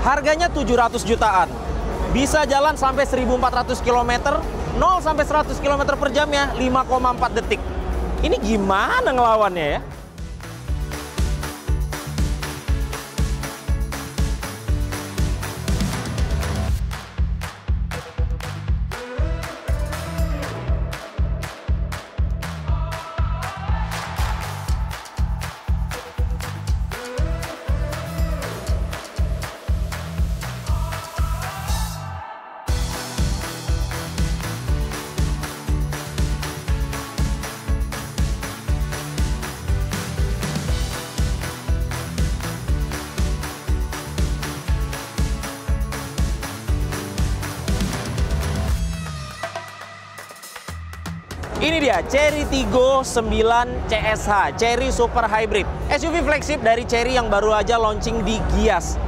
Harganya 700 jutaan. Bisa jalan sampai 1400 km, 0 sampai 100 km per jamnya 5,4 detik. Ini gimana ngelawannya ya? Ini dia Chery Tiggo 9 CSH, Chery Super Hybrid. SUV flagship dari Chery yang baru aja launching di Gias.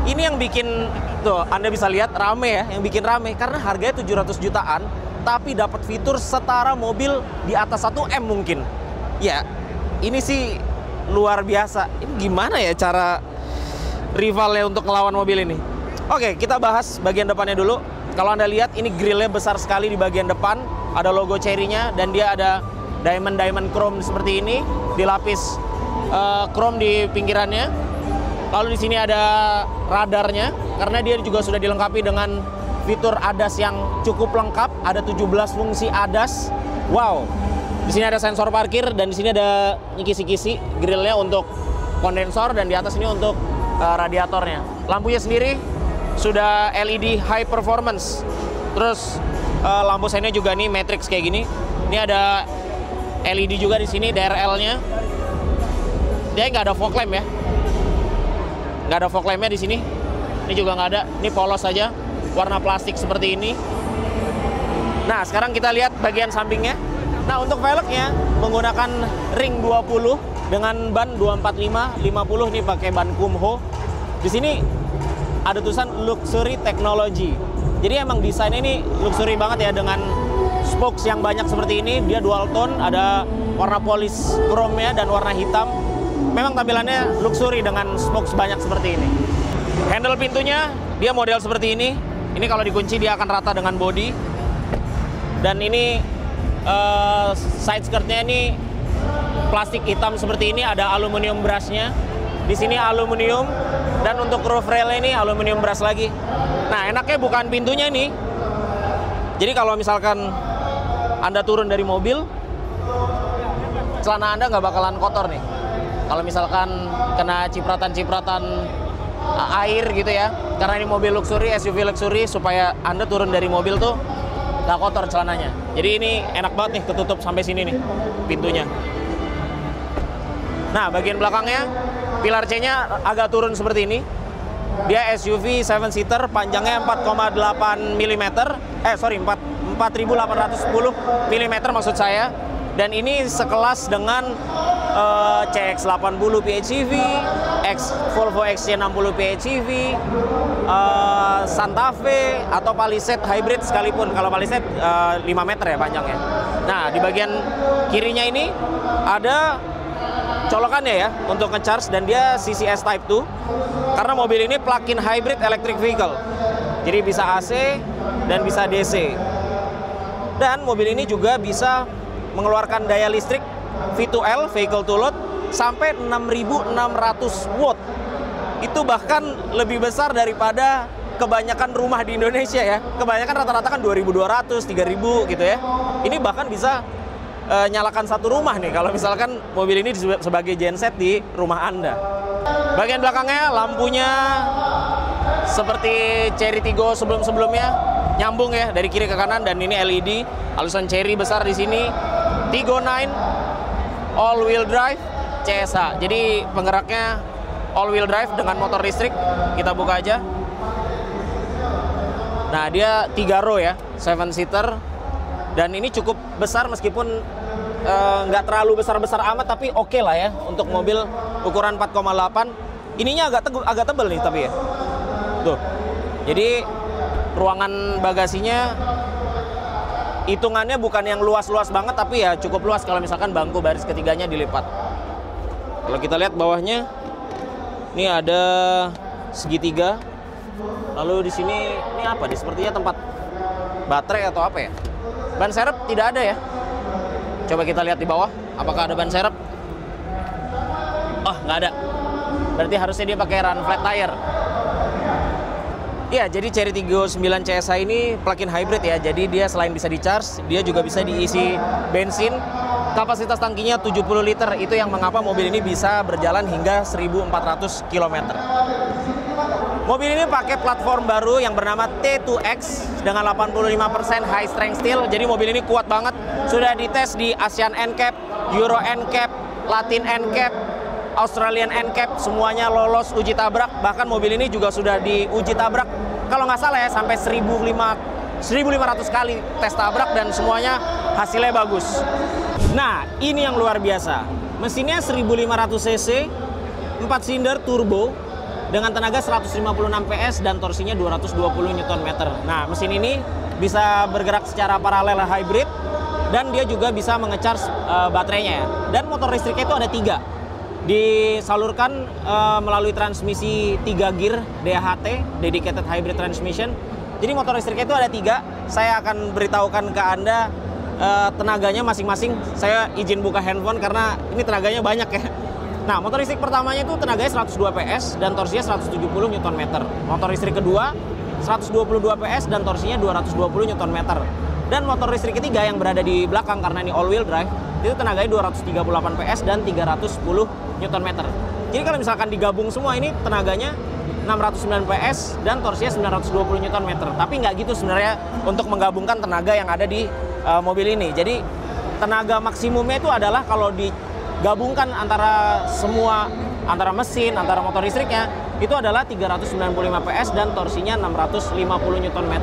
Ini yang bikin, tuh Anda bisa lihat rame ya, yang bikin rame. Karena harganya 700 jutaan, tapi dapat fitur setara mobil di atas 1M mungkin. Ya, ini sih luar biasa. Ini gimana ya cara rivalnya untuk melawan mobil ini? Oke, kita bahas bagian depannya dulu. Kalau Anda lihat, ini grillnya besar sekali di bagian depan. Ada logo Chery-nya dan dia ada diamond chrome seperti ini, dilapis chrome di pinggirannya. Lalu di sini ada radarnya karena dia juga sudah dilengkapi dengan fitur ADAS yang cukup lengkap. Ada 17 fungsi ADAS. Wow. Di sini ada sensor parkir dan di sini ada kisi-kisi grillnya untuk kondensor dan di atas ini untuk radiatornya. Lampunya sendiri sudah LED high performance. Terus lampu sennya juga nih matrix kayak gini. Ini ada LED juga di sini, DRL-nya. Dia nggak ada fog lamp ya. Nggak ada fog lamp-nya di sini. Ini juga nggak ada. Ini polos saja, warna plastik seperti ini. Nah, sekarang kita lihat bagian sampingnya. Nah, untuk velgnya menggunakan ring 20 dengan ban 245, 50 nih pakai ban Kumho. Di sini ada tulisan Luxury Technology. Jadi emang desainnya ini luxury banget ya dengan spokes yang banyak seperti ini. Dia dual tone, ada warna polis chrome-nya dan warna hitam. Memang tampilannya luxury dengan spokes banyak seperti ini. Handle pintunya dia model seperti ini. Ini kalau dikunci dia akan rata dengan body. Dan ini side skirtnya ini plastik hitam seperti ini, ada aluminium brush-nya. Di sini aluminium dan untuk roof rail ini aluminium brush lagi. Nah, enaknya bukan pintunya nih. Jadi kalau misalkan Anda turun dari mobil, celana Anda nggak bakalan kotor nih. Kalau misalkan kena cipratan-cipratan air gitu ya, karena ini mobil luxury, SUV luxury, supaya Anda turun dari mobil tuh nggak kotor celananya. Jadi ini enak banget nih, ketutup sampai sini nih pintunya. Nah, bagian belakangnya, pilar C-nya agak turun seperti ini. Dia SUV 7-seater, panjangnya 4,8 mm. 4.810 mm maksud saya. Dan ini sekelas dengan CX-80 PHEV, Volvo XC60 PHEV, Santa Fe, atau Palisade Hybrid sekalipun. Kalau Palisade 5 meter ya panjangnya. Nah, di bagian kirinya ini ada colokannya ya untuk ngecharge dan dia CCS Type 2 karena mobil ini plug-in hybrid electric vehicle. Jadi bisa AC dan bisa DC. Dan mobil ini juga bisa mengeluarkan daya listrik V2L, vehicle to load, sampai 6.600 watt. Itu bahkan lebih besar daripada kebanyakan rumah di Indonesia ya. Kebanyakan rata-rata kan 2.200, 3.000 gitu ya. Ini bahkan bisa nyalakan satu rumah nih kalau misalkan mobil ini sebagai genset di rumah Anda. Bagian belakangnya lampunya seperti Chery Tiggo sebelum-sebelumnya, nyambung ya dari kiri ke kanan, dan ini LED, alusan Chery besar di sini. Tiggo 9 all wheel drive CSH. Jadi penggeraknya all wheel drive dengan motor listrik. Kita buka aja. Nah, dia 3 row ya, 7-seater. Dan ini cukup besar meskipun nggak terlalu besar-besar amat, tapi oke lah ya untuk mobil ukuran 4,8. Ininya agak tebel nih tapi ya. Tuh. Jadi ruangan bagasinya hitungannya bukan yang luas-luas banget, tapi ya cukup luas kalau misalkan bangku baris ketiganya dilipat. Kalau kita lihat bawahnya, ini ada segitiga Lalu di sini ini apa? Sepertinya tempat baterai atau apa ya? Ban serep tidak ada ya. Coba kita lihat di bawah, apakah ada ban serep? Oh, nggak ada. Berarti harusnya dia pakai run flat tire. Iya, jadi Chery Tiggo 9 CSH ini plug-in hybrid ya. Jadi dia selain bisa di-charge, dia juga bisa diisi bensin. Kapasitas tangkinya 70 liter. Itu yang mengapa mobil ini bisa berjalan hingga 1.400 km. Mobil ini pakai platform baru yang bernama T2X dengan 85% high strength steel. Jadi mobil ini kuat banget. Sudah dites di Asian NCAP, Euro NCAP, Latin NCAP, Australian NCAP, semuanya lolos uji tabrak. Bahkan mobil ini juga sudah diuji tabrak, kalau nggak salah ya, sampai 1.500 kali tes tabrak dan semuanya hasilnya bagus. Nah, ini yang luar biasa. Mesinnya 1.500 cc, 4 silinder turbo, dengan tenaga 156 PS dan torsinya 220 Nm. Nah, mesin ini bisa bergerak secara paralel hybrid, dan dia juga bisa menge-charge baterainya ya. Dan motor listriknya itu ada 3. Disalurkan melalui transmisi 3 gear DHT, Dedicated Hybrid Transmission. Jadi motor listriknya itu ada 3. Saya akan beritahukan ke Anda tenaganya masing-masing. Saya izin buka handphone karena ini tenaganya banyak ya. Nah, motor listrik pertamanya itu tenaganya 102 PS dan torsinya 170 Nm. Motor listrik kedua 122 PS dan torsinya 220 Nm. Dan motor listrik ketiga yang berada di belakang karena ini all wheel drive, itu tenaganya 238 PS dan 310 Nm. Jadi kalau misalkan digabung semua ini tenaganya 609 PS dan torsinya 920 Nm. Tapi nggak gitu sebenarnya untuk menggabungkan tenaga yang ada di mobil ini. Jadi tenaga maksimumnya itu adalah kalau digabungkan antara mesin, antara motor listriknya, itu adalah 395 PS dan torsinya 650 Nm,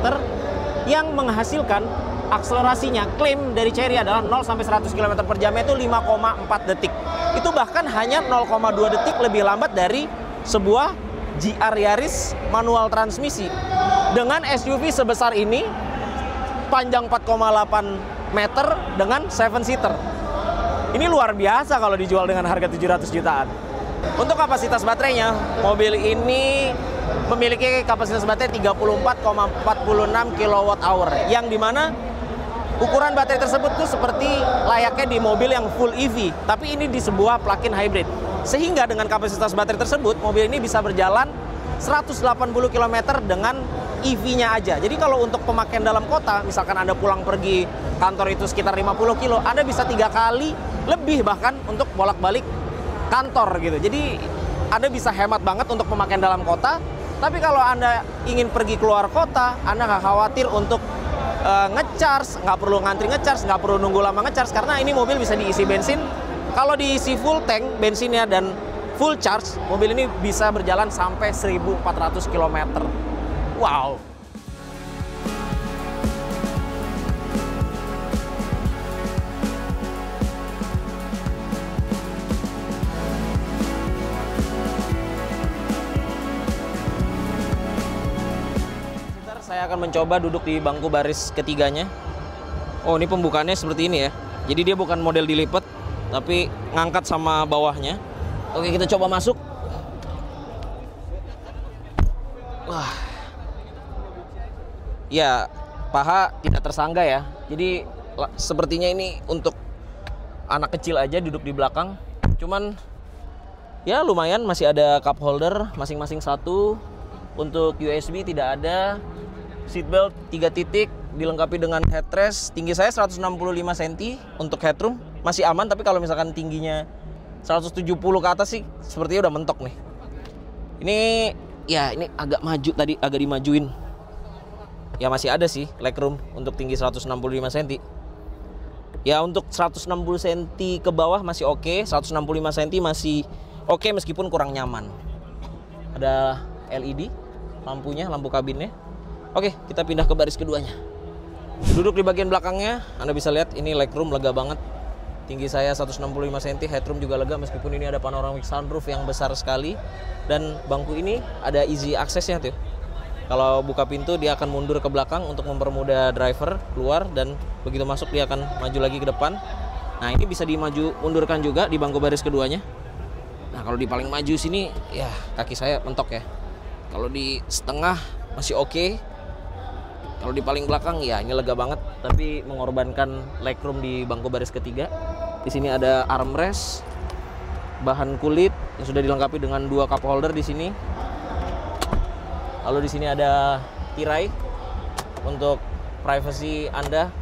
yang menghasilkan akselerasinya, klaim dari Chery adalah 0 sampai 100 km per jamnya itu 5,4 detik. Itu bahkan hanya 0,2 detik lebih lambat dari sebuah GR Yaris manual transmisi. Dengan SUV sebesar ini, panjang 4,8 meter dengan 7-seater. Ini luar biasa kalau dijual dengan harga 700 jutaan. Untuk kapasitas baterainya, mobil ini memiliki kapasitas baterai 34,46 kWh, yang dimana ukuran baterai tersebut tuh seperti layaknya di mobil yang full EV, tapi ini di sebuah plug-in hybrid. Sehingga dengan kapasitas baterai tersebut, mobil ini bisa berjalan 180 km dengan EV-nya aja. Jadi kalau untuk pemakaian dalam kota, misalkan Anda pulang pergi kantor itu sekitar 50 kilo, Anda bisa 3 kali lebih bahkan untuk bolak-balik kantor gitu. Jadi Anda bisa hemat banget untuk pemakaian dalam kota. Tapi kalau Anda ingin pergi keluar kota, Anda nggak khawatir untuk nge-charge, nggak perlu ngantri nge-charge, nggak perlu nunggu lama nge-charge, karena ini mobil bisa diisi bensin. Kalau diisi full tank bensinnya dan full charge, mobil ini bisa berjalan sampai 1.400 km. Wow! Saya akan mencoba duduk di bangku baris ketiganya. Oh, ini pembukaannya seperti ini ya. Jadi dia bukan model dilipat, tapi ngangkat sama bawahnya. Oke, kita coba masuk. Wah. Ya, paha tidak tersangga ya. Jadi sepertinya ini untuk anak kecil aja duduk di belakang. Cuman ya lumayan, masih ada cup holder masing-masing satu. Untuk USB tidak ada. Seatbelt 3 titik, dilengkapi dengan headrest. Tinggi saya 165 cm untuk headroom, masih aman. Tapi kalau misalkan tingginya 170 ke atas sih sepertinya udah mentok nih. Ini ya, ini agak maju tadi, agak dimajuin. Ya masih ada sih legroom untuk tinggi 165 cm. Ya untuk 160 cm ke bawah masih oke, 165 cm masih oke meskipun kurang nyaman. Ada LED lampunya, lampu kabinnya. Oke, kita pindah ke baris keduanya. Duduk di bagian belakangnya, Anda bisa lihat ini legroom lega banget. Tinggi saya 165 cm, headroom juga lega meskipun ini ada panoramic sunroof yang besar sekali. Dan bangku ini ada easy access-nya tuh. Kalau buka pintu dia akan mundur ke belakang untuk mempermudah driver keluar, dan begitu masuk dia akan maju lagi ke depan. Nah, ini bisa mundurkan juga di bangku baris keduanya. Nah, kalau di paling maju sini ya kaki saya mentok ya. Kalau di setengah masih oke. Kalau di paling belakang ya ini lega banget, tapi mengorbankan legroom di bangku baris ketiga. Di sini ada armrest bahan kulit yang sudah dilengkapi dengan 2 cup holder di sini. Lalu di sini ada tirai untuk privacy Anda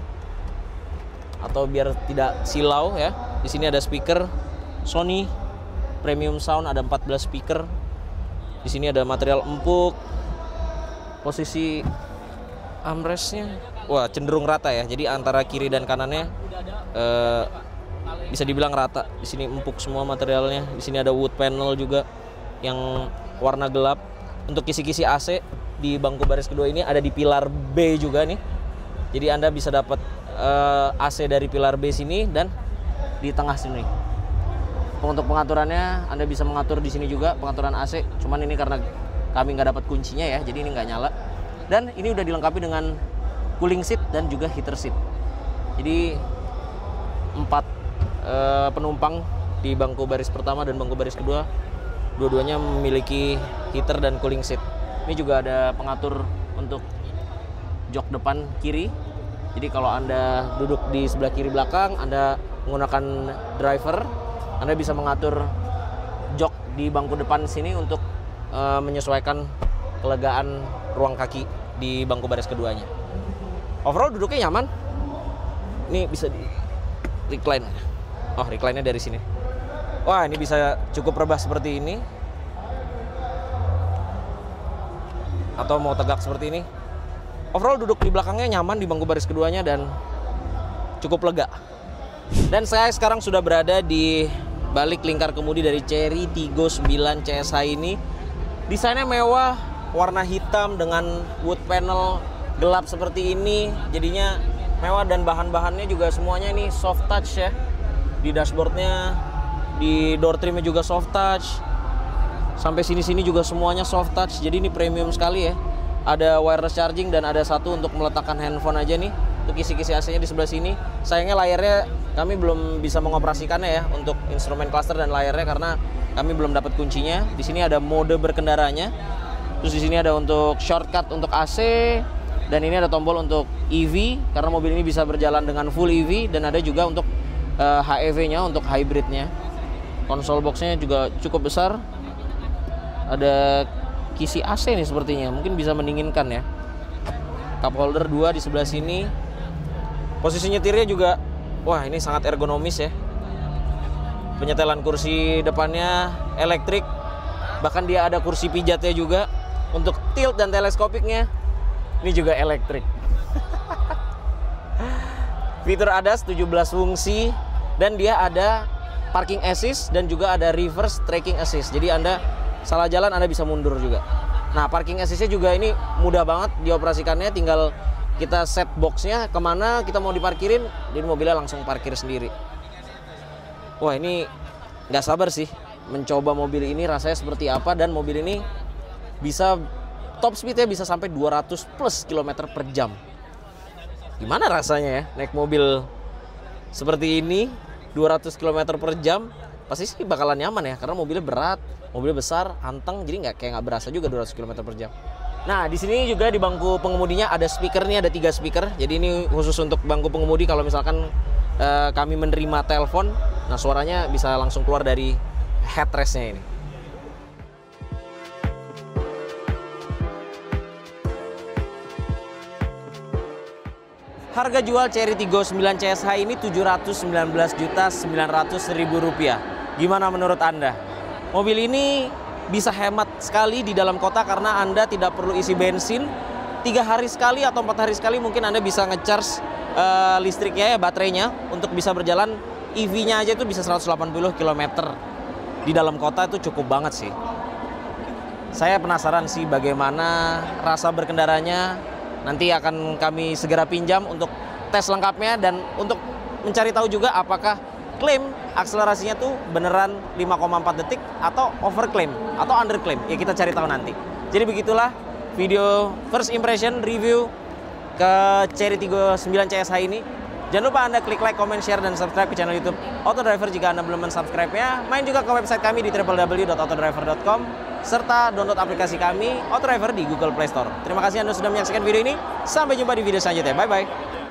atau biar tidak silau ya. Di sini ada speaker Sony premium sound, ada 14 speaker. Di sini ada material empuk. Posisi armrestnya wah cenderung rata ya. Jadi antara kiri dan kanannya bisa dibilang rata. Di sini empuk semua materialnya. Di sini ada wood panel juga yang warna gelap. Untuk kisi-kisi AC di bangku baris kedua ini ada di pilar B juga nih. Jadi Anda bisa dapat AC dari pilar B sini dan di tengah sini. Untuk pengaturannya Anda bisa mengatur di sini juga pengaturan AC. Cuman ini karena kami nggak dapat kuncinya ya, jadi ini nggak nyala. Dan ini udah dilengkapi dengan cooling seat dan juga heater seat. Jadi 4 penumpang di bangku baris pertama dan bangku baris kedua, dua-duanya memiliki heater dan cooling seat. Ini juga ada pengatur untuk jok depan kiri. Jadi kalau Anda duduk di sebelah kiri belakang, Anda menggunakan driver, Anda bisa mengatur jok di bangku depan sini untuk menyesuaikan kelegaan ruang kaki di bangku baris keduanya. Overall duduknya nyaman. Ini bisa di recline. Oh, recline-nya dari sini. Wah, ini bisa cukup rebah seperti ini. Atau mau tegak seperti ini. Overall duduk di belakangnya nyaman di bangku baris keduanya dan cukup lega. Dan saya sekarang sudah berada di balik lingkar kemudi dari Chery Tiggo 9 CSH ini. Desainnya mewah, warna hitam dengan wood panel gelap seperti ini. Jadinya mewah dan bahan-bahannya juga semuanya ini soft touch ya. Di dashboardnya, di door trimnya juga soft touch. Sampai sini-sini juga semuanya soft touch. Jadi ini premium sekali ya. Ada wireless charging dan ada satu untuk meletakkan handphone aja nih. Untuk kisi-kisi AC-nya di sebelah sini. Sayangnya layarnya kami belum bisa mengoperasikannya ya untuk instrumen cluster dan layarnya karena kami belum dapat kuncinya. Di sini ada mode berkendaranya. Terus di sini ada untuk shortcut untuk AC dan ini ada tombol untuk EV karena mobil ini bisa berjalan dengan full EV dan ada juga untuk HEV-nya untuk hybridnya. Konsol box-nya juga cukup besar. Ada kisi AC nih sepertinya, mungkin bisa mendinginkan ya. Cup holder 2 di sebelah sini. Posisi nyetirnya juga, wah ini sangat ergonomis ya. Penyetelan kursi depannya elektrik, bahkan dia ada kursi pijatnya juga. Untuk tilt dan teleskopiknya, ini juga elektrik. Fitur ADAS 17 fungsi dan dia ada parking assist dan juga ada reverse tracking assist. Jadi Anda salah jalan Anda bisa mundur juga. Nah, parking assist-nya juga ini mudah banget dioperasikannya, tinggal kita set boxnya kemana kita mau diparkirin, jadi mobilnya langsung parkir sendiri. Wah, ini nggak sabar sih mencoba mobil ini rasanya seperti apa, dan mobil ini bisa top speednya bisa sampai 200 plus km per jam. Gimana rasanya ya naik mobil seperti ini 200 km per jam? Pasti sih bakalan nyaman ya, karena mobilnya berat, mobilnya besar, anteng, jadi nggak berasa juga 200 km per jam. Nah, di sini juga di bangku pengemudinya ada speaker nih, ada 3 speaker. Jadi ini khusus untuk bangku pengemudi kalau misalkan kami menerima telepon, nah suaranya bisa langsung keluar dari headrestnya ini. Harga jual Chery Tiggo 9 CSH ini Rp719.900.000. Gimana menurut Anda? Mobil ini bisa hemat sekali di dalam kota karena Anda tidak perlu isi bensin. 3 hari sekali atau 4 hari sekali mungkin Anda bisa ngecharge listriknya ya, baterainya, untuk bisa berjalan. EV-nya aja itu bisa 180 km. Di dalam kota itu cukup banget sih. Saya penasaran sih bagaimana rasa berkendaranya. Nanti akan kami segera pinjam untuk tes lengkapnya dan untuk mencari tahu juga apakah klaim akselerasinya tuh beneran 5,4 detik atau overclaim atau underclaim. Ya kita cari tahu nanti. Jadi begitulah video first impression review ke Chery Tiggo 9 CSH ini. Jangan lupa Anda klik like, comment, share, dan subscribe ke channel YouTube Autodriver jika Anda belum mensubscribe-nya. Main juga ke website kami di www.autodriver.com. serta download aplikasi kami, Autodriver, di Google Play Store. Terima kasih Anda sudah menyaksikan video ini. Sampai jumpa di video selanjutnya. Bye-bye.